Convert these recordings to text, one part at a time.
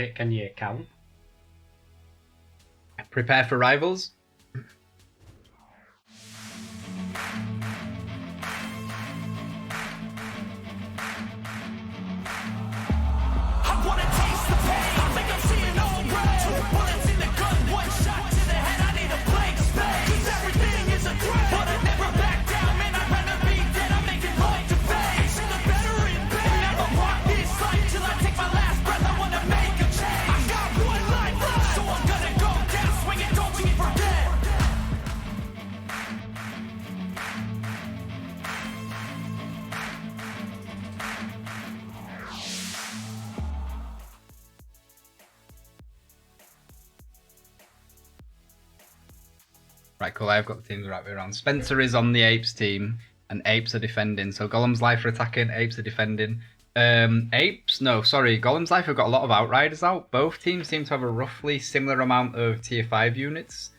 Can you count? Prepare for rivals. Right, cool. I've got the teams right way around. Spencer is on the Apes team, and Apes are defending. So Golems Life are attacking, Apes are defending. Golems Life have got a lot of Outriders out. Both teams seem to have a roughly similar amount of Tier 5 units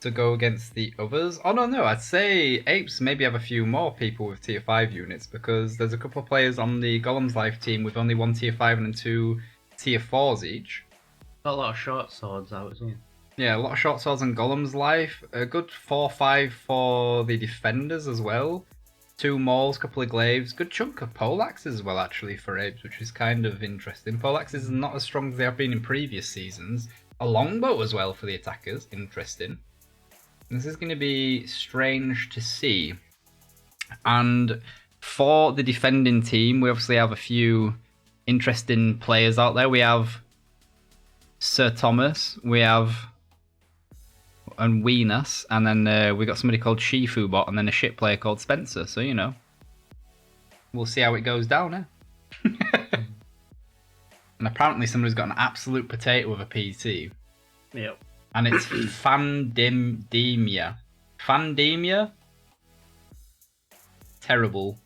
to go against the others. Oh, no, I'd say Apes maybe have a few more people with Tier 5 units, because there's a couple of players on the Golems Life team with only 1 Tier 5 and 2 Tier 4s each. Got a lot of short swords out as well. Yeah, a lot of short swords on Golem's Life. A good 4-5 for the defenders as well. 2 mauls, couple of glaives. Good chunk of poleaxes as well, actually, for Apes, which is kind of interesting. Poleaxes are not as strong as they have been in previous seasons. A longbow as well for the attackers. Interesting. This is going to be strange to see. And for the defending team, we obviously have a few interesting players out there. We have Sir Thomas. We have... and Weenus, and then we got somebody called Shifubot, and then a ship player called Spencer. So, you know, we'll see how it goes down, eh? And apparently somebody's got an absolute potato with a PT. Yep. And it's Fandemia. Fandemia? Terrible.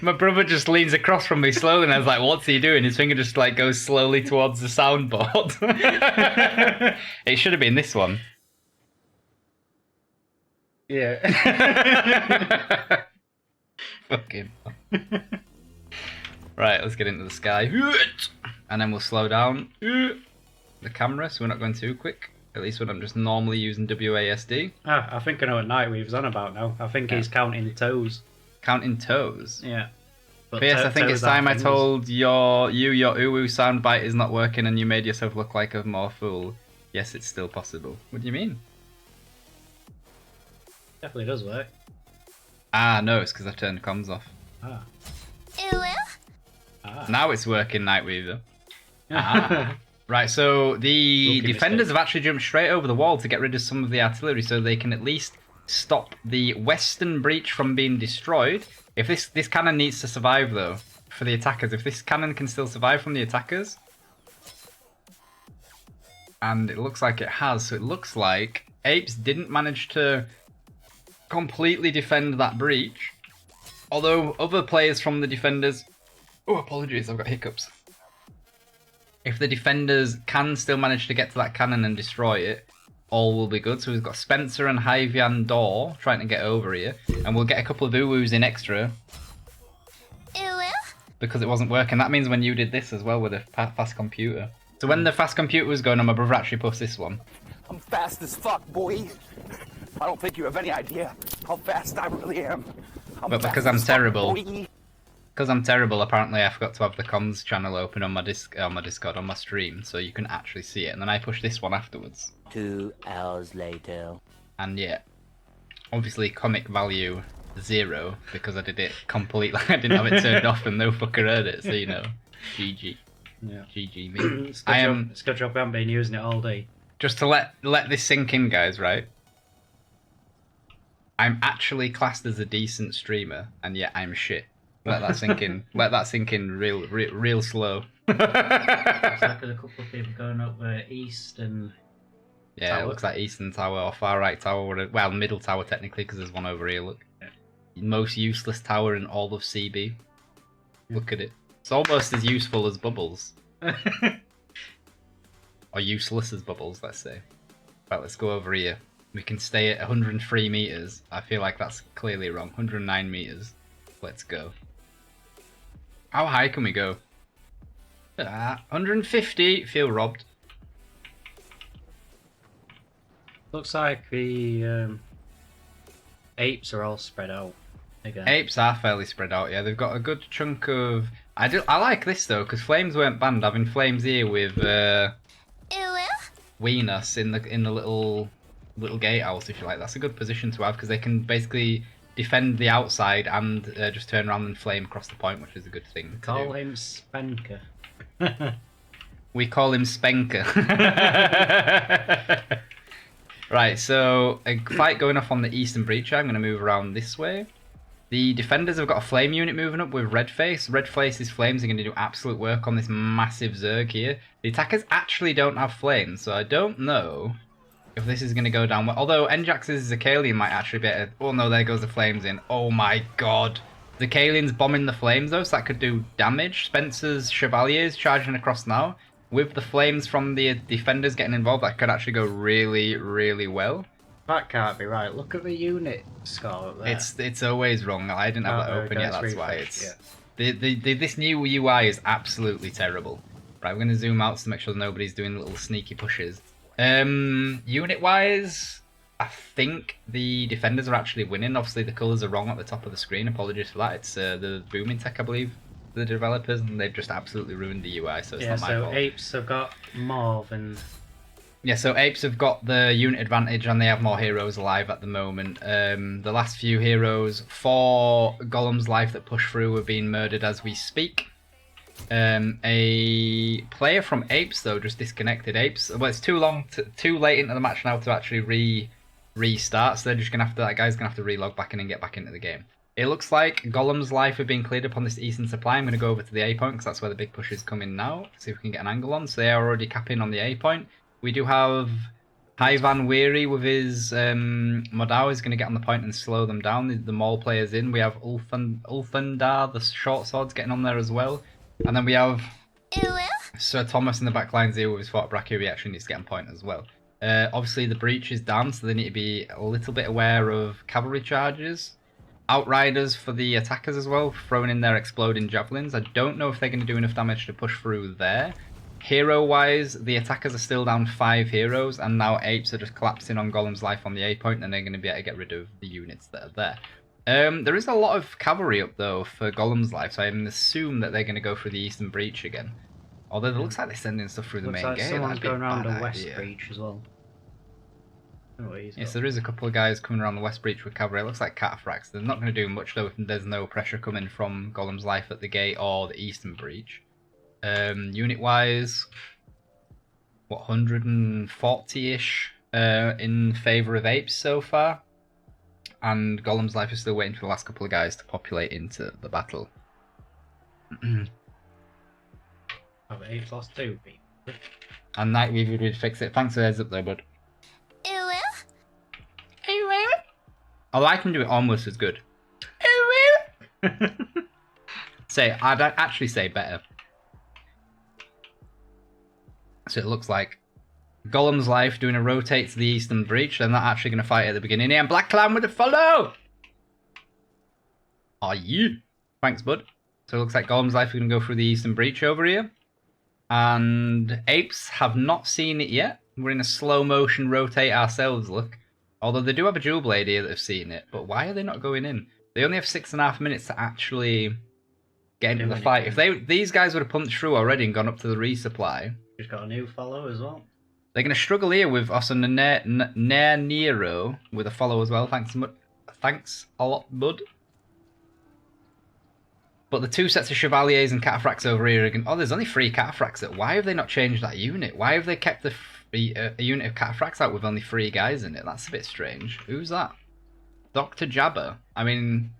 My brother just leans across from me slowly, and I was like, what's he doing? His finger just like goes slowly towards the soundboard. It should have been this one. Yeah. Fucking. Right, let's get into the sky. And then we'll slow down the camera so we're not going too quick. At least when I'm just normally using WASD. I think I know what Nightweave's on about now. I think he's counting toes. Counting toes? Yeah. But yes, I think it's time I told your uwu soundbite is not working and you made yourself look like a more fool. Yes, it's still possible. What do you mean? Definitely does work. Ah, no, it's because I turned comms off. Ah. Now it's working, Nightweaver. Ah. Right, so the defenders have actually jumped straight over the wall to get rid of some of the artillery so they can at least stop the western breach from being destroyed. If this cannon needs to survive, though, for the attackers. If this cannon can still survive from the attackers. And it looks like it has. So it looks like Apes didn't manage to completely defend that breach. Although other players from the defenders... Oh, apologies, I've got hiccups. If the defenders can still manage to get to that cannon and destroy it, all will be good. So we've got Spencer and Hyvian Dor trying to get over here. And we'll get a couple of uwus in extra. Because it wasn't working. That means when you did this as well with a fast computer. So when the fast computer was going on, my brother actually pushed this one. I'm fast as fuck, boy. I don't think you have any idea how fast I really am. But because I'm terrible... Because I'm terrible, apparently I forgot to have the comms channel open on my Discord, on my stream, so you can actually see it. And then I push this one afterwards. 2 hours later. And yeah, obviously comic value 0, because I did it completely, I didn't have it turned off and no fucker heard it, so you know, GG. Yeah. GG me. It's good job we haven't been using it all day. Just to let this sink in, guys, right? I'm actually classed as a decent streamer, and yet I'm shit. Let that sink in. Let that sink in real slow. Looks like there's a couple of people going up east and... Yeah, tower. It looks like eastern tower or far right tower. Well, middle tower technically, because there's one over here, look. Yeah. Most useless tower in all of Seabee. Look at it. It's almost as useful as Bubbles. Or useless as Bubbles, let's say. Right, let's go over here. We can stay at 103 meters. I feel like that's clearly wrong. 109 meters. Let's go. How high can we go? 150. Feel robbed. Looks like the apes are all spread out again. Apes are fairly spread out. Yeah, they've got a good chunk of. I like this though, because flames weren't banned. Having flames here with Weenus in the little gatehouse, if you like. That's a good position to have because they can basically defend the outside and just turn around and flame across the point, which is a good thing. Call him Spenker. We call him Spenker. Right, so a fight going off on the eastern breach. I'm going to move around this way. The defenders have got a flame unit moving up with Redface. Redface's flames are going to do absolute work on this massive Zerg here. The attackers actually don't have flames, so I don't know if this is going to go down well. Although Njax's Zakalian might actually be able to... Oh no, there goes the flames in. Oh my god. Zakalian's bombing the flames though, so that could do damage. Spencer's Chevalier's charging across now. With the flames from the defenders getting involved, that could actually go really, really well. That can't be right. Look at the unit score up there. It's always wrong. I didn't have that open yet, that's why. It's this new UI is absolutely terrible. Right, we're going to zoom out to make sure nobody's doing little sneaky pushes. Unit-wise, I think the defenders are actually winning. Obviously, the colours are wrong at the top of the screen. Apologies for that. It's the Booming Tech, I believe, the developers, and they've just absolutely ruined the UI, so it's not my fault. So Apes have got more than... Yeah, so Apes have got the unit advantage and they have more heroes alive at the moment. The last few heroes for Golem's life that push through have been murdered as we speak. A player from Apes, though, just disconnected Apes. Well, it's too late into the match now to actually restart, so they're just going to have to... That guy's going to have to relog back in and get back into the game. It looks like Golem's life have been cleared up on this eastern supply. I'm going to go over to the A point because that's where the big push is coming now. See if we can get an angle on. So they are already capping on the A point. We do have Hyvan Weary with his Modao is going to get on the point and slow them down. The mall players in. We have Ulfandar, the short swords, getting on there as well. And then we have Sir Thomas in the back lines here with his Fort Brachio. He actually needs to get on point as well. Obviously the breach is down, so they need to be a little bit aware of cavalry charges. Outriders for the attackers as well, throwing in their exploding javelins. I don't know if they're going to do enough damage to push through there. Hero-wise, the attackers are still down 5 heroes, and now Apes are just collapsing on Golem's life on the A point, and they're going to be able to get rid of the units that are there. There is a lot of cavalry up, though, for Golem's life, so I assume that they're going to go through the eastern breach again. Although it looks like they're sending stuff through the main gate. Someone's going around the west breach as well. Yes, there is a couple of guys coming around the west breach with cavalry. It looks like cataphracts. They're not going to do much, though, if there's no pressure coming from Golem's life at the gate or the eastern breach. Unit-wise, what, 140-ish in favour of Apes so far. And Golem's life is still waiting for the last couple of guys to populate into the battle. Have Apes lost 2 people? And Nightweaver did fix it. Thanks for the heads up there, bud. I like him do it almost as good. I'd actually say better. So it looks like Golem's life doing a rotate to the eastern breach. They're not actually going to fight at the beginning here. And Black Clown with a follow! Are you? Thanks, bud. So it looks like Golem's life is going to go through the eastern breach over here. And Apes have not seen it yet. We're in a slow motion rotate ourselves, look. Although they do have a dual blade here that have seen it. But why are they not going in? They only have 6.5 minutes to actually get into the fight. If these guys would have punched through already and gone up to the resupply... He's got a new follow as well. They're going to struggle here with us and Nair Nero with a follow as well. Thanks a lot, bud. But the 2 sets of Chevaliers and Cataphracts over here again. Oh, there's only 3 Cataphracts. Why have they not changed that unit? Why have they kept a unit of Cataphracts out with only 3 guys in it? That's a bit strange. Who's that? Dr. Jabba. I mean,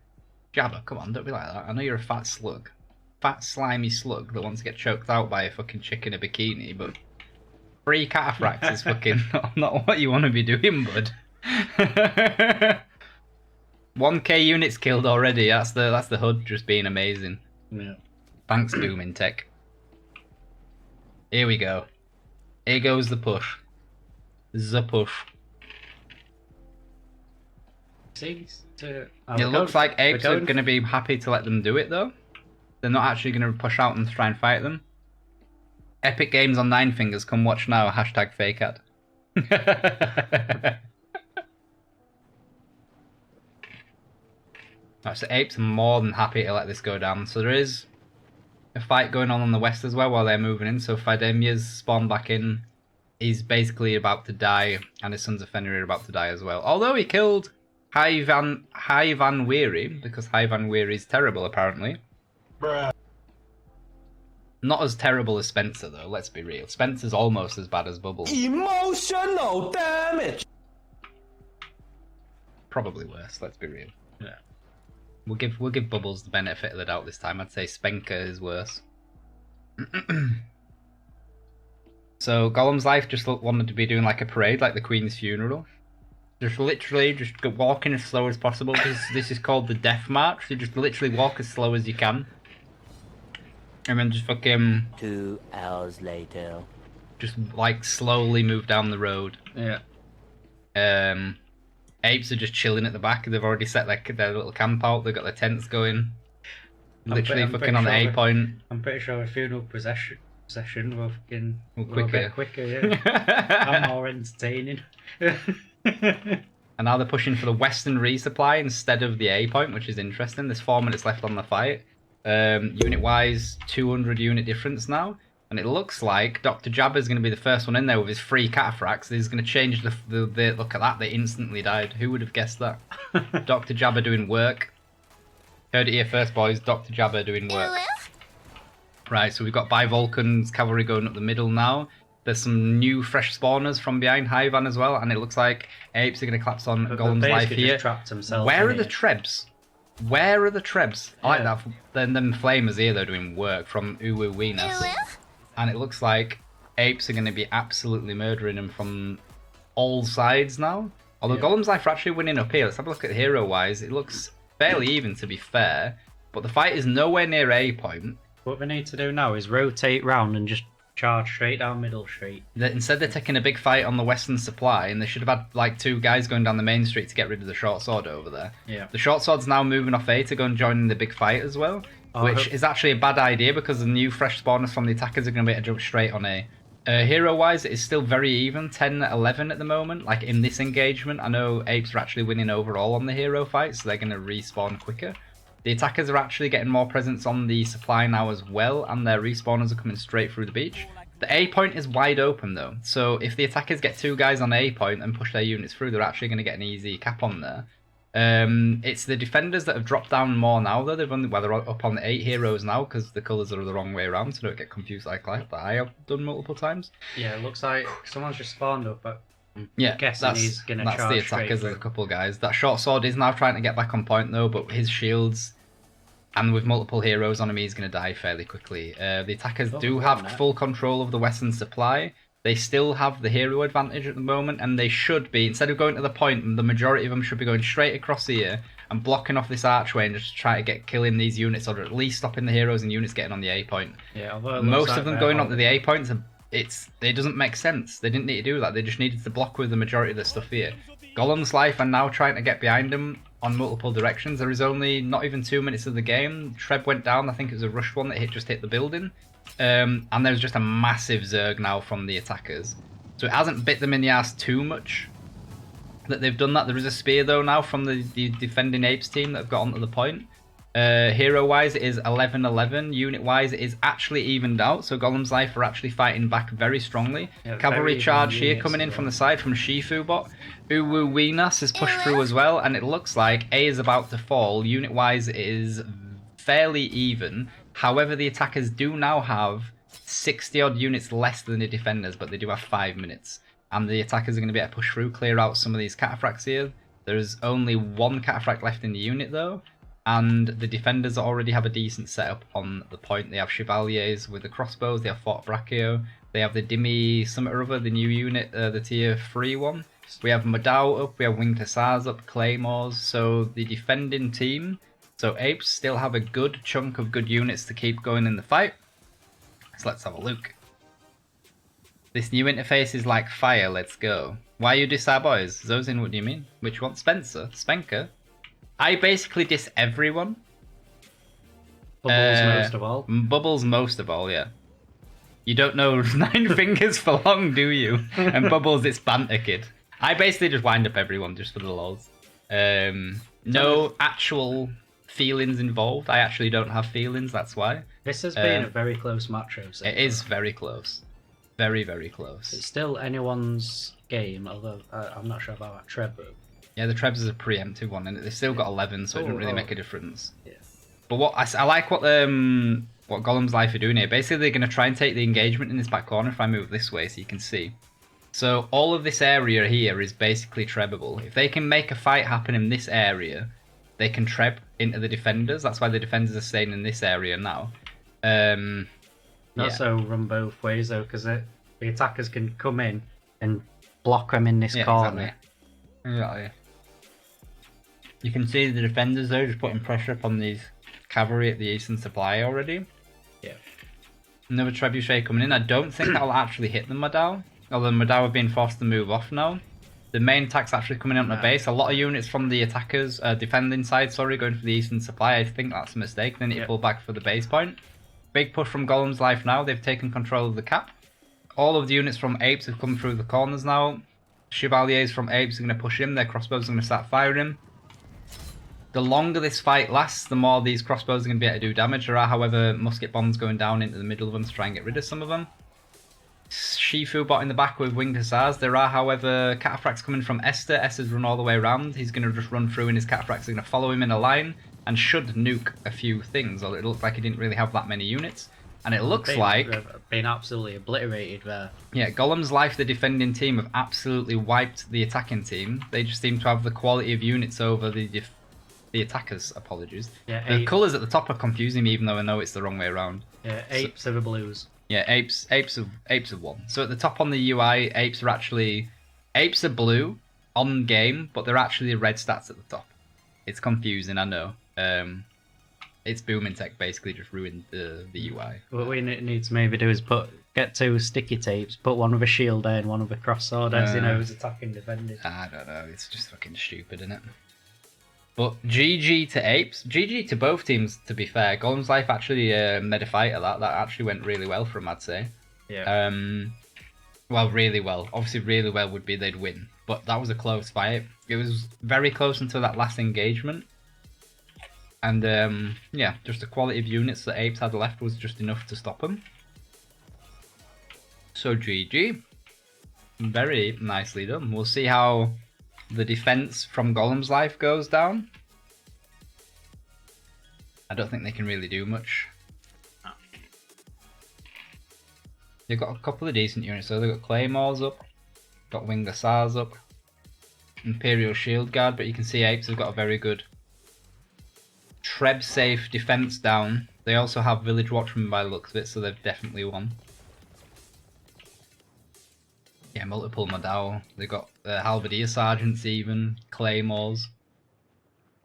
Jabba, come on, don't be like that. I know you're a fat slug. Fat, slimy slug that wants to get choked out by a fucking chick in a bikini, but 3 Cataphracts is fucking not what you want to be doing, bud. 1k units killed already. That's the HUD just being amazing. Yeah. Thanks, Booming Tech. Here we go. Here goes the push. The push. seems to. It looks like apes are going to be happy to let them do it though. They're not actually going to push out and try and fight them. Epic Games on 9 fingers, come watch now, hashtag fake ad. Right, so apes are more than happy to let this go down. So there is a fight going on the west as well while they're moving in. So Fidemia's spawned back in. He's basically about to die, and his sons of Fenrir are about to die as well. Although he killed High Van Weary, because High Van Weary is terrible apparently. Bruh. Not as terrible as Spencer though, let's be real. Spencer's almost as bad as Bubbles. Emotional damage. Probably worse, let's be real. Yeah. We'll give Bubbles the benefit of the doubt this time. I'd say Spencer is worse. So Golem's life just wanted to be doing like a parade, like the Queen's funeral. Just literally just walking as slow as possible. This is called the Death March. So just literally walk as slow as you can. And then just fucking... 2 hours later. Just like slowly move down the road. Yeah. Apes are just chilling at the back. They've already set their little camp out. They've got their tents going. Literally fucking on the A point. I'm pretty sure a funeral procession will fucking quicker, yeah. I'm more entertaining. And now they're pushing for the western resupply instead of the A point, which is interesting. There's 4 minutes left on the fight. Unit wise, 200 unit difference now. And it looks like Dr. Jabba's going to be the first one in there with his 3 cataphracts. He's going to change the look at that. They instantly died. Who would have guessed that? Dr. Jabba doing work. Heard it here first, boys. Dr. Jabba doing work. Right, so we've got Bi-Vulcan's cavalry going up the middle now. There's some new fresh spawners from behind Hyvan as well, and it looks like apes are going to collapse on Golem's life here. Where are the Trebs? Where are the Trebs? I like that. Then them flamers here, they're doing work from Uwu Weenus. And it looks like apes are going to be absolutely murdering them from all sides now. Although Golem's life are actually winning up here. Let's have a look at hero-wise. It looks fairly even, to be fair. But the fight is nowhere near A point. What we need to do now is rotate round and just charge straight down Middle Street. Instead they're taking a big fight on the western supply, and they should have had like 2 guys going down the main street to get rid of the short sword over there. Yeah. The short sword's now moving off A to go and join in the big fight as well, which is actually a bad idea because the new fresh spawners from the attackers are going to be able to jump straight on A. Hero-wise, it is still very even, 10-11 at the moment. Like in this engagement, I know apes are actually winning overall on the hero fight, so they're going to respawn quicker. The attackers are actually getting more presence on the supply now as well, and their respawners are coming straight through the beach. The A point is wide open though, so if the attackers get 2 guys on A point and push their units through, they're actually going to get an easy cap on there. It's the defenders that have dropped down more now though. They're up on 8 heroes now because the colours are the wrong way around, so don't get confused like that I have done multiple times. Yeah, it looks like someone's just spawned up, but yeah, guessing he's going to charge the attackers and a couple of guys. That short sword is now trying to get back on point though, but his shields, and with multiple heroes on him, he's going to die fairly quickly. The attackers do have full control of the western supply. They still have the hero advantage at the moment, and they should be, instead of going to the point, the majority of them should be going straight across here and blocking off this archway and just try to get killing these units, or at least stopping the heroes and units getting on the A point. Yeah, most of them going on to the A points, it doesn't make sense. They didn't need to do that. They just needed to block with the majority of the stuff here. Golem's life are now trying to get behind him on multiple directions. There is only not even 2 minutes of the game. Treb went down. I think it was a rush one that just hit the building. And there's just a massive Zerg now from the attackers. So it hasn't bit them in the ass too much that they've done that. There is a spear though now from the defending apes team that have got onto the point. Hero wise it is 11-11. Unit wise it is actually evened out, so Golem's life are actually fighting back very strongly. Cavalry charge here coming in from the side from Shifu bot. Uwu Weenus has pushed through as well, and it looks like A is about to fall. Unit wise it is fairly even. However, the attackers do now have 60 odd units less than the defenders, but they do have 5 minutes. And the attackers are going to be able to push through, clear out some of these cataphracts here. There's only 1 cataphract left in the unit though. And the defenders already have a decent setup on the point. They have Chevaliers with the crossbows, they have Fort Brachio, they have the Dimmy Summit or other, the new unit, the tier 3 one. We have Madao up, we have Winged Hussars up, Claymores, so the defending team, so apes still have a good chunk of good units to keep going in the fight. So let's have a look. This new interface is like fire, let's go. Why you diss our boys? Zozin, what do you mean? Which one? Spencer? Spenker? I basically diss everyone. Bubbles most of all. Bubbles most of all, yeah. You don't know 9 fingers for long, do you? And Bubbles, it's banter, kid. I basically just wind up everyone just for the lols. No actual feelings involved. I actually don't have feelings, that's why. This has been a very close match, so It is very close. Very, very close. It's still anyone's game, although I'm not sure about that Trevor. Yeah, the Trebs is a preemptive one, and they've still got 11, so it doesn't really make a difference. Yeah. But what I like what Golems Life are doing here. Basically, they're going to try and take the engagement in this back corner. If I move this way, so you can see. So all of this area here is basically trebable. If they can make a fight happen in this area, they can treb into the defenders. That's why the defenders are staying in this area now. Also run both ways though, because the attackers can come in and block them in this corner. Exactly. You can see the defenders though just putting pressure upon these cavalry at the eastern supply already. Yeah. Another trebuchet coming in. I don't think that'll actually hit the Madao. Although Madao have been forced to move off now. The main attack's actually coming in on the base. A lot of units from the attackers, defending side, going for the eastern supply. I think that's a mistake. They need to pull back for the base point. Big push from Golems Life now. They've taken control of the cap. All of the units from Apes have come through the corners now. Chevaliers from Apes are going to push in. Their crossbows are going to start firing. The longer this fight lasts, the more these crossbows are going to be able to do damage. There are, however, musket bombs going down into the middle of them to try and get rid of some of them. Shifu bot in the back with winged hussars. There are, however, cataphracts coming from Esther. Esther's run all the way around. He's going to just run through and his cataphracts are going to follow him in a line and should nuke a few things. Although it looks like he didn't really have that many units. And it looks like... Been absolutely obliterated there. Yeah, Golems Life, the defending team, have absolutely wiped the attacking team. They just seem to have the quality of units over the attackers, apologies. Yeah, the colours at the top are confusing me, even though I know it's the wrong way around. Yeah, Apes are the blues. Yeah, apes have won. So at the top on the UI, apes are blue on game, but they're actually red stats at the top. It's confusing, I know. It's Booming Tech basically just ruined the UI. What we need to maybe do is get 2 sticky tapes, put one with a shield there and one with a cross sword, as you know, who's attacking defenders. I don't know, it's just fucking stupid, isn't it? But GG to Apes. GG to both teams, to be fair. Golems Life actually made a fight of that. That actually went really well for them, I'd say. Yeah. Well, really well. Obviously, really well would be they'd win. But that was a close fight. It was very close until that last engagement. And, yeah, just the quality of units that Apes had left was just enough to stop them. So, GG. Very nicely done. We'll see how the defense from Golems Life goes down. I don't think they can really do much. They've got a couple of decent units, so they've got Claymores up, got Winged Hussars up, Imperial Shield Guard, but you can see Apes have got a very good Treb safe defense down. They also have Village Watchmen by the looks of it, so they've definitely won. Yeah, multiple Madao. They got Halberdier Sergeants even, Claymores.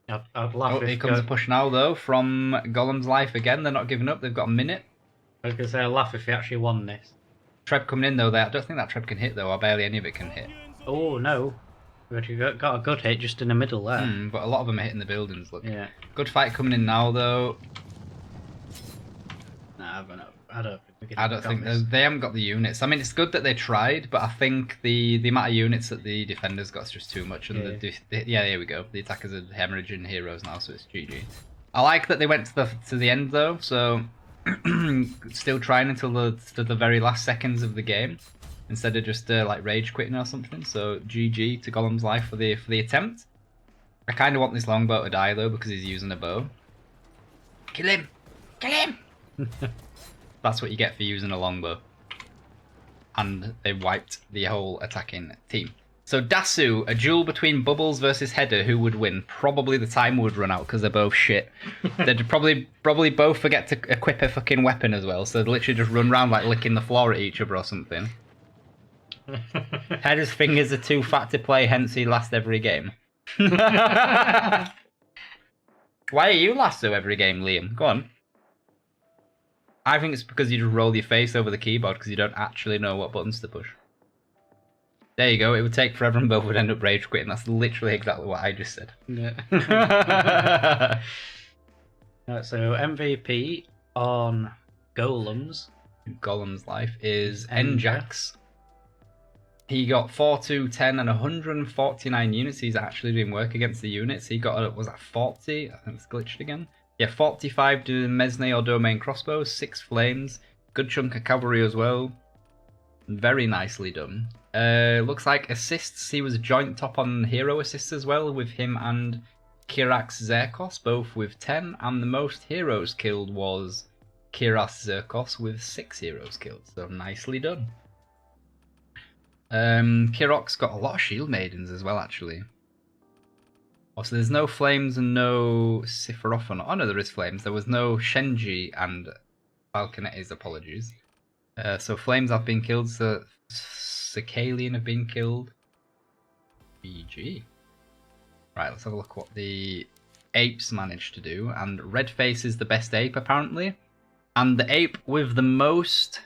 I'd laugh if Here comes a push now though from Golems Life again. They're not giving up. They've got a minute. I was going to say, I'd laugh if he actually won this. Treb coming in though. I don't think that Treb can hit though, or barely any of it can hit. Oh no. We've actually got a good hit just in the middle there. But a lot of them are hitting the buildings, look. Yeah. Good fight coming in now though. Nah, I don't think we can. I don't think they haven't got the units. I mean, it's good that they tried, but I think the amount of units that the defenders got is just too much. And yeah, here we go. The attackers are hemorrhaging heroes now, so it's GG. I like that they went to the end though, so still trying until the very last seconds of the game instead of just like rage quitting or something. So GG to Golems Life for the attempt. I kind of want this longbow to die though because he's using a bow. Kill him! Kill him! That's what you get for using a longbow. And they wiped the whole attacking team. So Dasu, a duel between Bubbles versus Header, who would win? Probably the time would run out because they're both shit. They'd probably both forget to equip a fucking weapon as well, so they'd literally just run around like licking the floor at each other or something. Header's fingers are too fat to play, hence he lasts every game. Why are you lasso every game, Liam? Go on. I think it's because you just roll your face over the keyboard because you don't actually know what buttons to push. There you go. It would take forever and both would end up rage quitting. That's literally exactly what I just said. Yeah. So MVP on Golems. Golem's life is Njax. He got 4, 2, 10 and 149 units. He's actually doing work against the units. He got, was that 40? I think it's glitched again. Yeah, 45 doing Mesne or Domain crossbows, 6 flames. Good chunk of cavalry as well. Very nicely done. Looks like assists. He was joint top on hero assists as well with him and Kurak's Zerkos, both with 10. And the most heroes killed was Kiras Zerkos with 6 heroes killed. So nicely done. Kirok's got a lot of shield maidens as well, actually. Also, there's no flames and no Sephiroth. Oh no, there is flames. There was no Shenji and Falconetti's, apologies. So flames have been killed. So Sakalian have been killed. BG. Right, let's have a look what the apes managed to do. And Redface is the best ape apparently. And the ape with the most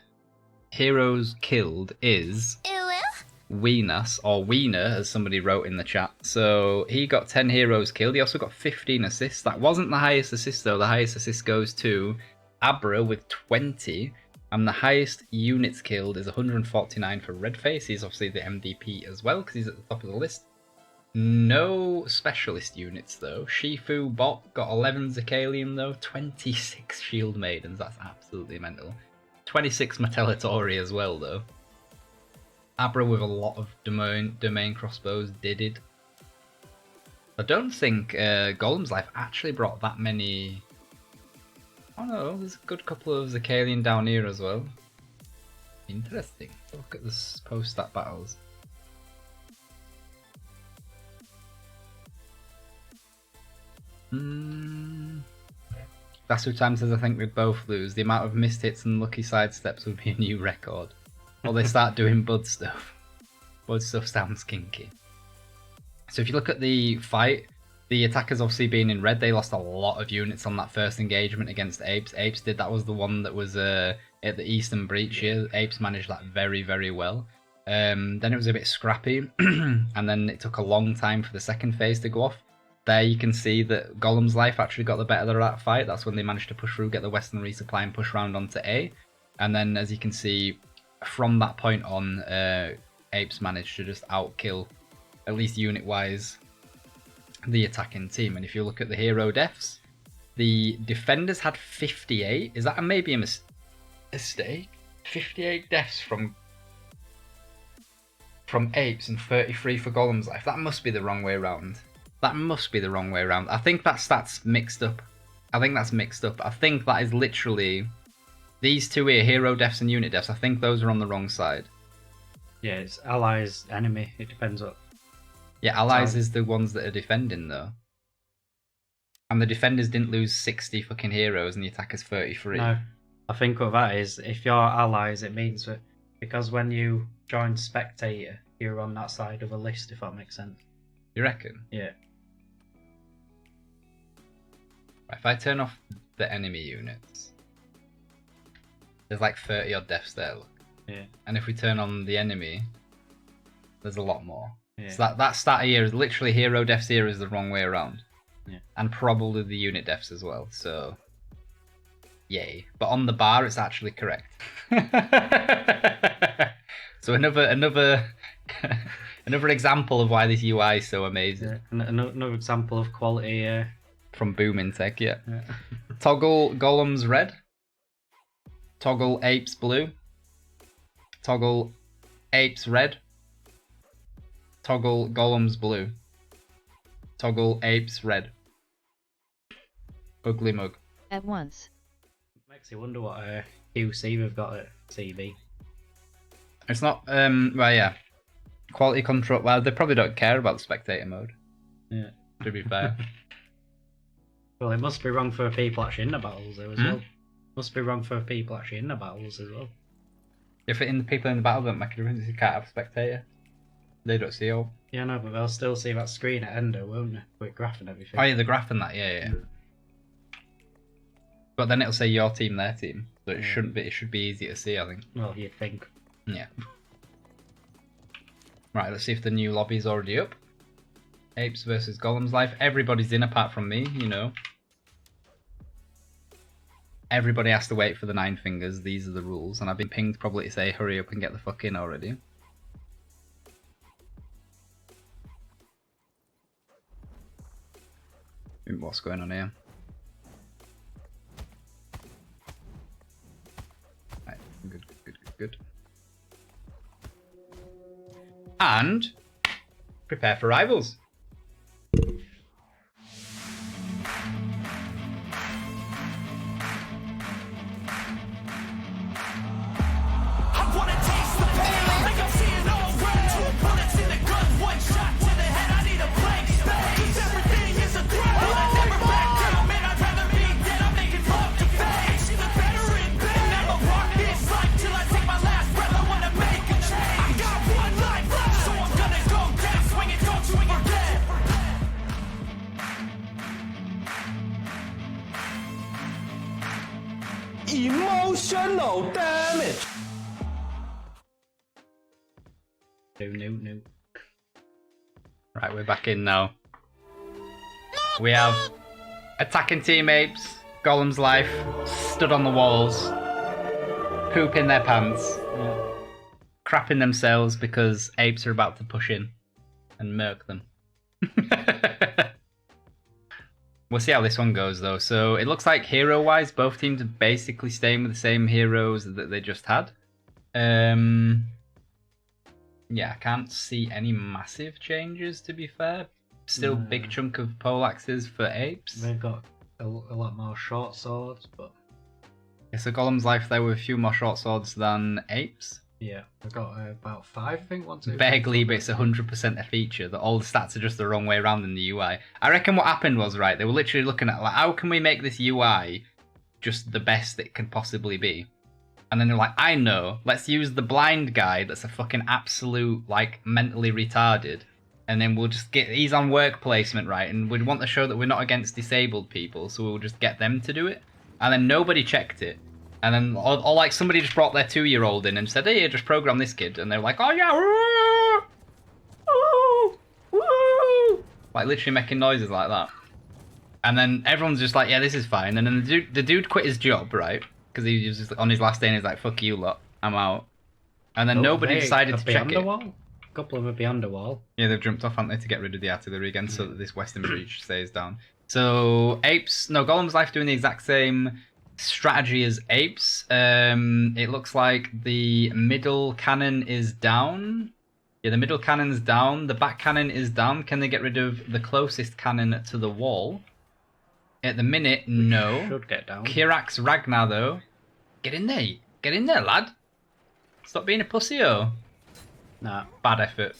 heroes killed is Weenus, or Wiener, as somebody wrote in the chat. So he got 10 heroes killed. He also got 15 assists. That wasn't the highest assist though. The highest assist goes to Abra with 20. And the highest units killed is 149 for Redface. He's obviously the MVP as well, because he's at the top of the list. No specialist units though. Shifu Bot got 11 Zakalian though. 26 Shield Maidens. That's absolutely mental. 26 Metellitori as well though. Abra with a lot of domain crossbows did it. I don't think Golem's Life actually brought that many. Oh no, there's a good couple of Zakalian down here as well. Interesting. Look at this post-stat battles. That's 2 times as I think we'd both lose. The amount of missed hits and lucky sidesteps would be a new record. Or they start doing bud stuff. Bud stuff sounds kinky. So if you look at the fight, the attackers obviously being in red, they lost a lot of units on that first engagement against Apes. Apes did, that was the one that was at the Eastern Breach here. Apes managed that very, very well. Then it was a bit scrappy, and then it took a long time for the second phase to go off. There you can see that Golem's Life actually got the better of that fight. That's when they managed to push through, get the Western resupply and push round onto A. And then as you can see, from that point on, Apes managed to just outkill, at least unit-wise, the attacking team. And if you look at the hero deaths, the defenders had 58. Is that maybe a mistake? 58 deaths from Apes and 33 for Golem's Life. That must be the wrong way around. That must be the wrong way around. I think that stat's mixed up. I think that's mixed up. I think that is literally these two here, hero deaths and unit deaths. I think those are on the wrong side. Yeah, it's allies, enemy. It depends what. Yeah, allies is the ones that are defending though. And the defenders didn't lose 60 fucking heroes and the attackers 33. No, I think what that is, if you're allies, it means that because when you join spectator, you're on that side of a list, if that makes sense. You reckon? Yeah. If I turn off the enemy units, there's like 30 odd deaths there, look. Yeah. And if we turn on the enemy, there's a lot more. Yeah. So that stat here is literally hero deaths here is the wrong way around. Yeah. And probably the unit deaths as well, so yay. But on the bar it's actually correct. So another example of why this UI is so amazing. Yeah. Another example of quality from Booming Tech, yeah. Toggle Golems red. Toggle Apes blue. Toggle Apes red. Toggle Golems blue. Toggle Apes red. Ugly mug. At once. Makes you wonder what QC we've got at CB. It's not, well, yeah. Quality control, well, they probably don't care about the spectator mode. Yeah. To be fair. Well, it must be wrong for people actually in the battles though as well. Must be wrong for people actually in the battles as well. If the people in the battle don't make a difference, you can't have a spectator. They don't see all. Yeah, no, but they'll still see that screen at Endo, won't they? With graph and everything. Oh yeah, the graph and that, yeah. But then it'll say your team, their team. So it shouldn't be. It should be easy to see, I think. Well, you'd think. Yeah. Right, let's see if the new lobby's already up. Apes versus Golems Life. Everybody's in apart from me, you know. Everybody has to wait for the 9 fingers. These are the rules. And I've been pinged probably to say hurry up and get the fuck in already. What's going on here? Right, good. And prepare for rivals. Emotional damage. No. Right, we're back in now. We have attacking team apes, Golems Life, stood on the walls, pooping their pants, crapping themselves because apes are about to push in and murk them. We'll see how this one goes though. So it looks like hero-wise, both teams are basically staying with the same heroes that they just had. Yeah, I can't see any massive changes to be fair. Still big chunk of poleaxes for apes. They've got a lot more short swords, but... Yeah, so Golems Life there with a few more short swords than apes. Yeah, they've got about 5, I think, 1, 2. Vaguely, but it's 100% a feature that all the stats are just the wrong way around in the UI. I reckon what happened was, right, they were literally looking at, like, how can we make this UI just the best it can possibly be? And then they're like, I know, let's use the blind guy that's a fucking absolute, like, mentally retarded. And then we'll just get, he's on work placement, right? And we'd want to show that we're not against disabled people, so we'll just get them to do it. And then nobody checked it. And then, or like, somebody just brought their 2-year-old in and said, hey, just program this kid. And they're like, oh yeah, woo, woo, like literally making noises like that. And then everyone's just like, yeah, this is fine. And then the dude quit his job, right? Because he was just on his last day and he's like, fuck you lot, I'm out. And then nobody decided to check it. A couple of them are beyond the wall. Yeah, they've jumped off, haven't they, to get rid of the artillery again so that this western breach stays down. So Golems Life doing the exact same strategy as apes. It looks like the middle cannon is down. Yeah, the middle cannon's down. The back cannon is down. Can they get rid of the closest cannon to the wall? At the minute, no. Should get down. Kurak's Ragnar, though. Get in there. Get in there, lad. Stop being a pussy-o. Nah. Bad effort.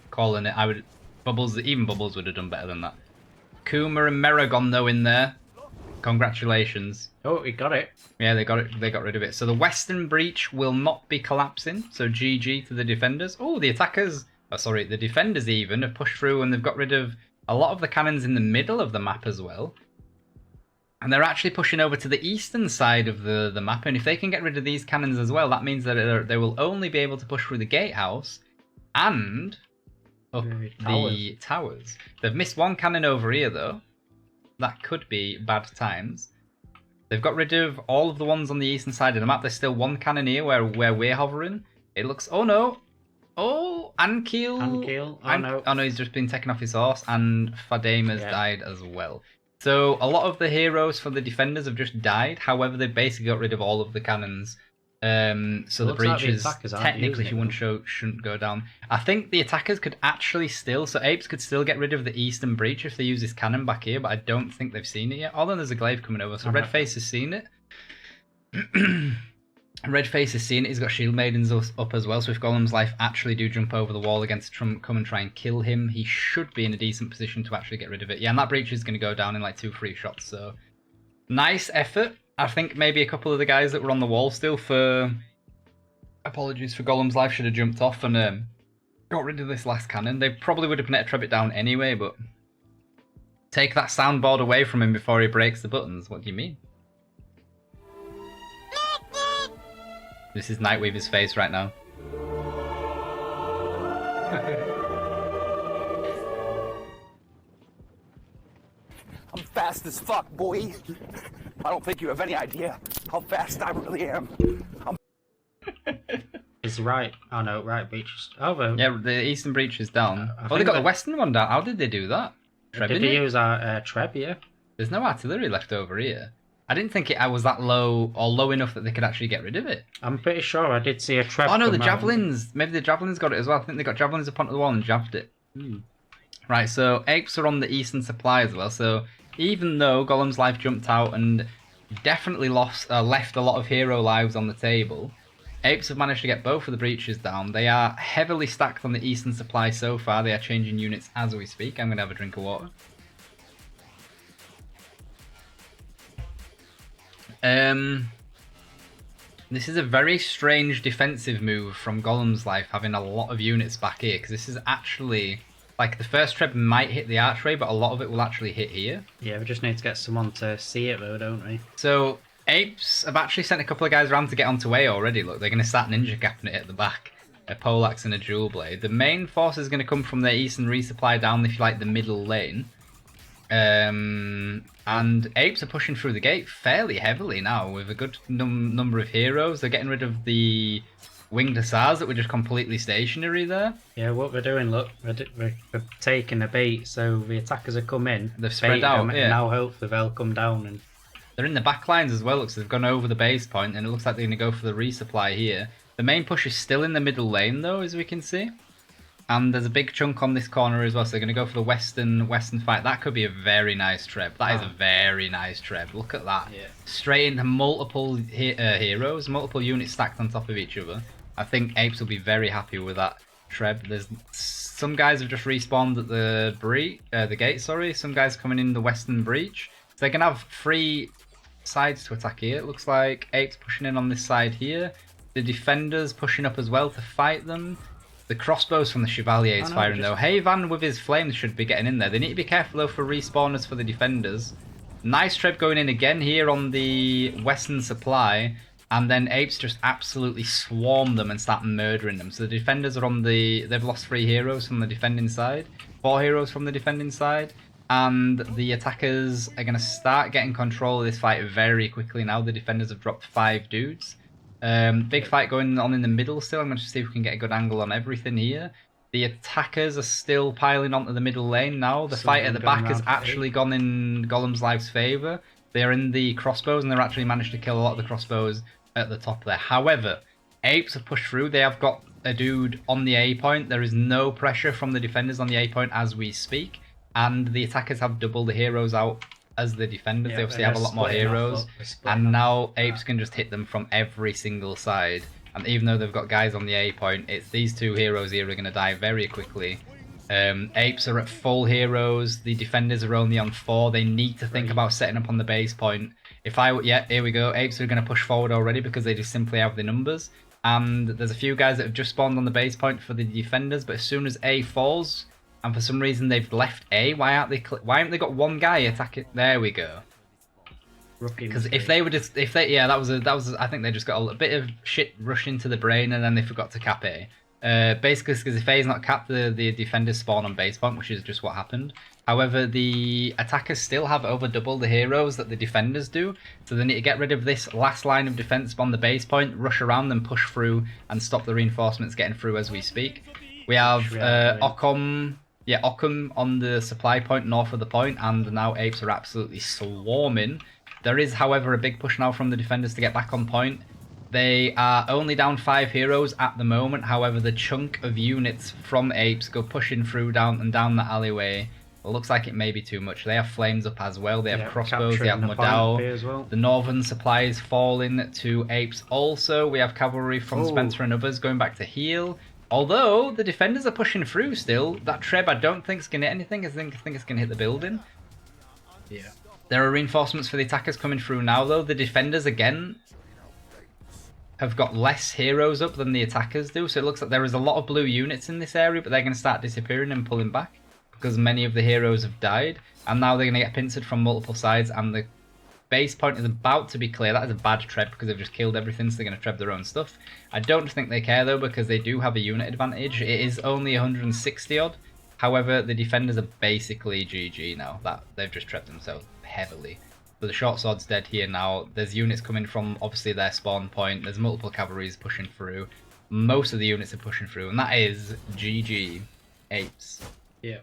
Calling it. Even Bubbles would have done better than that. Kuma and Meragon, though, in there. Congratulations. Oh, he got it. Yeah, they got it. They got rid of it. So the western breach will not be collapsing. So GG to the defenders. Oh, the attackers. Oh, sorry, the defenders even have pushed through and they've got rid of a lot of the cannons in the middle of the map as well. And they're actually pushing over to the eastern side of the map. And if they can get rid of these cannons as well, that means that they will only be able to push through the gatehouse and up the towers. They've missed one cannon over here, though. That could be bad times. They've got rid of all of the ones on the eastern side of the map. There's still one cannon here where we're hovering. It looks... Oh, no. Oh, Ankiel. Oh, no, he's just been taken off his horse. And Fadame has died as well. So a lot of the heroes for the defenders have just died. However, they've basically got rid of all of the cannons. So the breaches technically shouldn't go down. I think the attackers could actually still... So apes could still get rid of the eastern breach if they use this cannon back here. But I don't think they've seen it yet. Although there's a glaive coming over. So Redface has seen it. Redface has seen it. He's got shield maidens up as well. So if Golems Life actually do jump over the wall against Trump, come and try and kill him, he should be in a decent position to actually get rid of it. Yeah, and that breach is going to go down in like 2-3 shots. So nice effort. I think maybe a couple of the guys that were on the wall still for... Apologies for Golems Life should have jumped off and got rid of this last cannon. They probably would have been able to trap it down anyway, but... Take that soundboard away from him before he breaks the buttons. What do you mean? This is Nightweaver's face right now. I'm fast as fuck, boy. I don't think you have any idea how fast I really am. It's right. Oh no, right breach is over. Yeah, the eastern breach is down. I Oh, they think got the that- western one down. How did they do that? Did they use our Treb, yeah? There's no artillery left over here. I didn't think I was that low or low enough that they could actually get rid of it. I'm pretty sure I did see a Treb. Oh no, the come out. javelins. Maybe the javelins got it as well. I think they got javelins up onto the wall and jabbed it. Right, so apes are on the eastern supply as well. So even though Golem's life jumped out and definitely left a lot of hero lives on the table, apes have managed to get both of the breaches down. They are heavily stacked on the eastern supply so far. They are changing units as we speak. I'm going to have a drink of water. This is a very strange defensive move from Golem's life, having a lot of units back here, because this is actually, like, the first treb might hit the archway, but a lot of it will actually hit here. Yeah, we just need to get someone to see it though, don't we? So, apes have actually sent a couple of guys around to get onto A already. Look, they're going to start ninja capping it at the back. A poleaxe and a jewel blade. The main force is going to come from the eastern resupply down, if you like, the middle lane. And apes are pushing through the gate fairly heavily now with a good number of heroes. They're getting rid of the winged hussars that were just completely stationary there. Yeah, what we're doing, look, we're taking a bait, so the attackers have come in, They've spread baited out, them, yeah. and now hopefully they'll come down and... They're in the back lines as well, so they've gone over the base point, and it looks like they're going to go for the resupply here. The main push is still in the middle lane though, as we can see. And there's a big chunk on this corner as well, so they're going to go for the western fight. That could be a very nice treb. That is a very nice treb. Look at that. Yeah. Straight into multiple heroes, multiple units stacked on top of each other. I think apes will be very happy with that treb. There's some guys have just respawned at the gate. Sorry, some guys coming in the western breach. So they're going to have 3 sides to attack here. It looks like apes pushing in on this side here. The defenders pushing up as well to fight them. The crossbows from the Chevalier is firing though. Havan with his flames should be getting in there. They need to be careful though for respawners for the defenders. Nice treb going in again here on the western supply. And then apes just absolutely swarm them and start murdering them. So the defenders are on the... They've lost 3 heroes from the defending side. 4 heroes from the defending side. And the attackers are going to start getting control of this fight very quickly now. The defenders have dropped 5 dudes. Big fight going on in the middle still. I'm going to see if we can get a good angle on everything here. The attackers are still piling onto the middle lane now. The fight at the back has actually gone in Golem's life's favour. They're in the crossbows and they're actually managed to kill a lot of the crossbows at the top there. However, apes have pushed through. They have got a dude on the A point. There is no pressure from the defenders on the A point as we speak. And the attackers have doubled the heroes out as the defenders. They obviously have a lot more heroes. And now apes can just hit them from every single side. And even though they've got guys on the A point, it's these 2 heroes here are going to die very quickly. Apes are at full heroes. The defenders are only on 4. They need to think about setting up on the base point. Yeah, here we go. Apes are going to push forward already because they just simply have the numbers. And there's a few guys that have just spawned on the base point for the defenders. But as soon as A falls, and for some reason they've left A, why haven't they got 1 guy attack it? There we go. Because if they were just, that was, I think they just got a bit of shit rushed into the brain and then they forgot to cap A. Basically, because if A is not capped, the defenders spawn on base point, which is just what happened. However, the attackers still have over double the heroes that the defenders do, so they need to get rid of this last line of defense on the base point, rush around them, push through, and stop the reinforcements getting through as we speak. We have Occam on the supply point north of the point, and now apes are absolutely swarming. There is, however, a big push now from the defenders to get back on point. They are only down 5 heroes at the moment. However, the chunk of units from apes go pushing through down that alleyway. It looks like it may be too much. They have flames up as well. They have crossbows. They have Modao. Well. The northern supply is falling to apes also. We have cavalry from Spencer and others going back to heal. Although the defenders are pushing through still. That treb I don't think is going to hit anything. I think it's going to hit the building. Yeah. There are reinforcements for the attackers coming through now though. The defenders again have got less heroes up than the attackers do. So it looks like there is a lot of blue units in this area, but they're going to start disappearing and pulling back because many of the heroes have died. And now they're going to get pincered from multiple sides and the base point is about to be clear. That is a bad treb because they've just killed everything, so they're going to treb their own stuff. I don't think they care though because they do have a unit advantage. It is only 160 odd. However, the defenders are basically GG now. That they've just trebbed themselves heavily. So the short sword's dead here now. There's units coming from obviously their spawn point. There's multiple cavalries pushing through. Most of the units are pushing through, and that is GG apes. Yeah.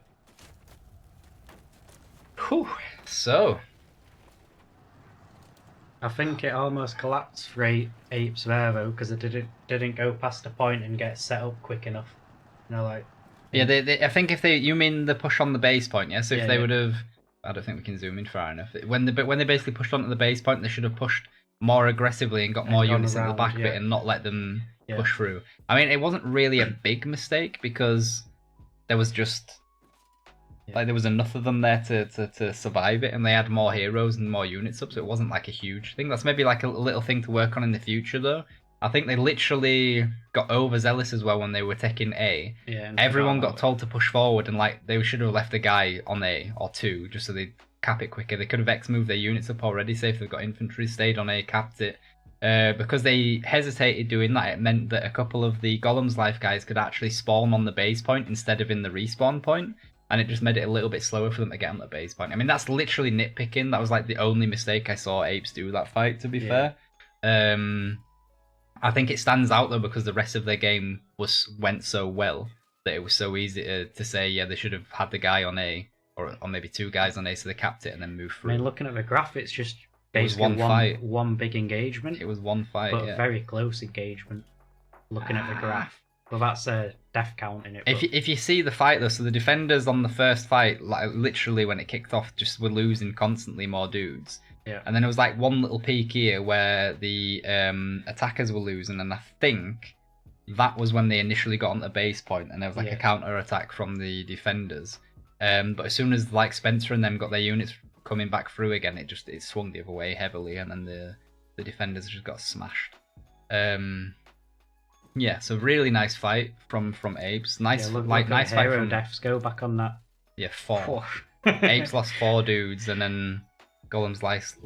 Whew. So. I think it almost collapsed for apes there though, because it didn't go past a point and get set up quick enough. You know, like. Yeah, I think if you mean the push on the base point, yeah. So if they would have, I don't think we can zoom in far enough. When they basically pushed onto the base point, they should have pushed more aggressively and got more units in the back bit and not let them push through. I mean, it wasn't really a big mistake because there was just like there was enough of them there to survive it, and they had more heroes and more units up, so it wasn't like a huge thing. That's maybe like a little thing to work on in the future, though. I think they literally got overzealous as well when they were taking A. Yeah, everyone got told to push forward, and like they should have left a guy on A or two just so they'd cap it quicker. They could have X-moved their units up already, say if they've got infantry, stayed on A, capped it. Because they hesitated doing that, it meant that a couple of the Golems life guys could actually spawn on the base point instead of in the respawn point, and it just made it a little bit slower for them to get on the base point. I mean, that's literally nitpicking. That was like the only mistake I saw apes do that fight, to be fair. I think it stands out though because the rest of their game went so well that it was so easy to say, yeah, they should have had the guy on A or maybe two guys on A, so they capped it and then moved through. I mean, looking at the graph, it's just basically one big engagement. It was one fight, but very close engagement. Looking at the graph, well, that's a death count in it. If you see the fight though, so the defenders on the first fight, like literally when it kicked off, just were losing constantly more dudes. Yeah. And then there was like one little peak here where the attackers were losing, and I think that was when they initially got on the base point, and there was like a counter attack from the defenders. But as soon as like Spencer and them got their units coming back through again, it swung the other way heavily, and then the defenders just got smashed. Yeah, so really nice fight from Apes. Nice nice fight from deaths. Go back on that. Yeah, 4. Apes lost 4 dudes, and then Golem's life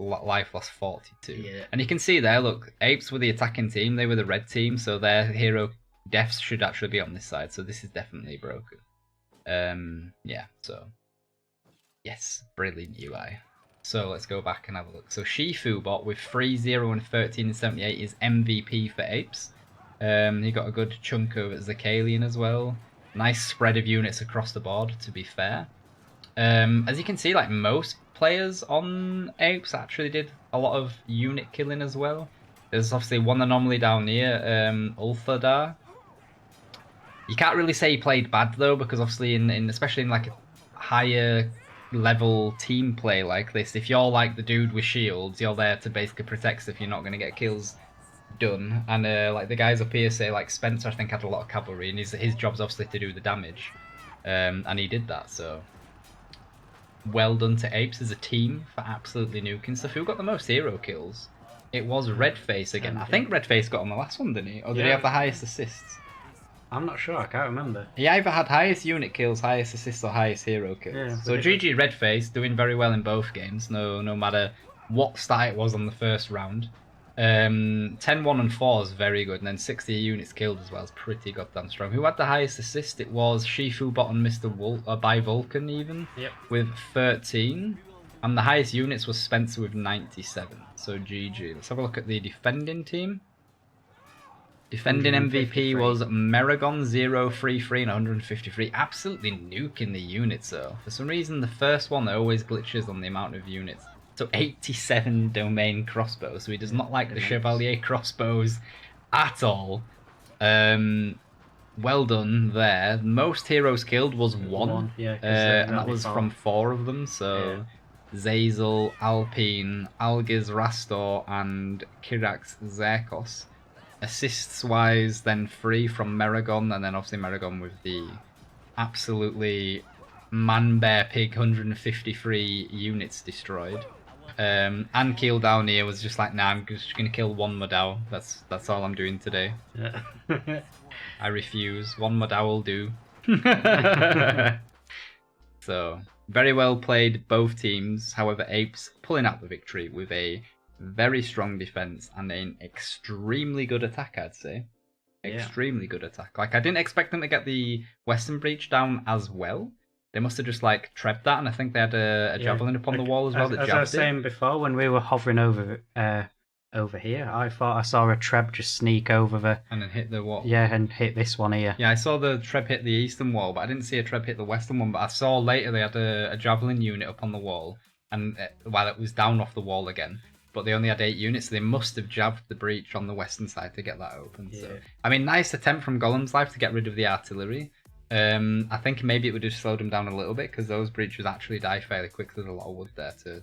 lost 42. Yeah. And you can see there, look, Apes were the attacking team, they were the red team, so their hero deaths should actually be on this side, so this is definitely broken. Yeah, so yes, brilliant UI. So let's go back and have a look. So Shifu bot with 3, 0 and 13 and 78 is MVP for Apes. He got a good chunk of Zakalian as well. Nice spread of units across the board, to be fair. As you can see, like most players on Apes actually did a lot of unit killing as well. There's obviously one anomaly down here, Ulthadar. You can't really say he played bad though, because obviously especially in like a higher level team play like this, if you're like the dude with shields, you're there to basically protect stuff, you're not going to get kills done. And like the guys up here say, like Spencer I think had a lot of cavalry, and his job's obviously to do the damage, and he did that, so well done to Apes as a team for absolutely nuking stuff. Who got the most hero kills? It was Redface again. I think Redface got on the last one, didn't he? Or did he have the highest assists? I'm not sure, I can't remember. He either had highest unit kills, highest assists, or highest hero kills. Yeah, so GG Redface, doing very well in both games, no matter what stat it was on the first round. 10, 1 and 4 is very good, and then 60 units killed as well is pretty goddamn strong. Who had the highest assist? It was Shifu bot and Mr. by Vulcan even, with 13. And the highest units was Spencer with 97, so GG. Let's have a look at the defending team. Defending MVP was Meragon 033 and 153. Absolutely nuking the units though. For some reason, the first one always glitches on the amount of units. So 87 domain crossbows. So he does not like the Chevalier crossbows at all. Well done there. Most heroes killed was 1. And that was from 4 of them. So Zazel, Alpine, Algiz Rastor, and Kirak's Zerkos. Assists wise, then 3 from Meragon, and then obviously Meragon with the absolutely man bear pig 153 units destroyed. And Kiel down here was just like, nah, I'm just gonna kill 1 Madao. That's all I'm doing today. I refuse. 1 Madao will do. So Very well played, both teams. However, APES pulling out the victory with a very strong defense and an extremely good attack, I'd say. Extremely good attack. Like, I didn't expect them to get the Western Breach down as well. They must have just, like, trebbed that, and I think they had a javelin upon the wall as well that As I was saying before, when we were hovering over here, I thought I saw a treb just sneak over the... And then hit the wall. Yeah, and hit this one here. Yeah, I saw the treb hit the eastern wall, but I didn't see a treb hit the western one. But I saw later they had a javelin unit up on the wall, and while it was down off the wall again. But they only had 8 units, so they must have jabbed the breach on the western side to get that open. Yeah. So, I mean, nice attempt from Golems Life to get rid of the artillery. I think maybe it would have slowed them down a little bit, because those breaches actually die fairly quickly. There's a lot of wood there to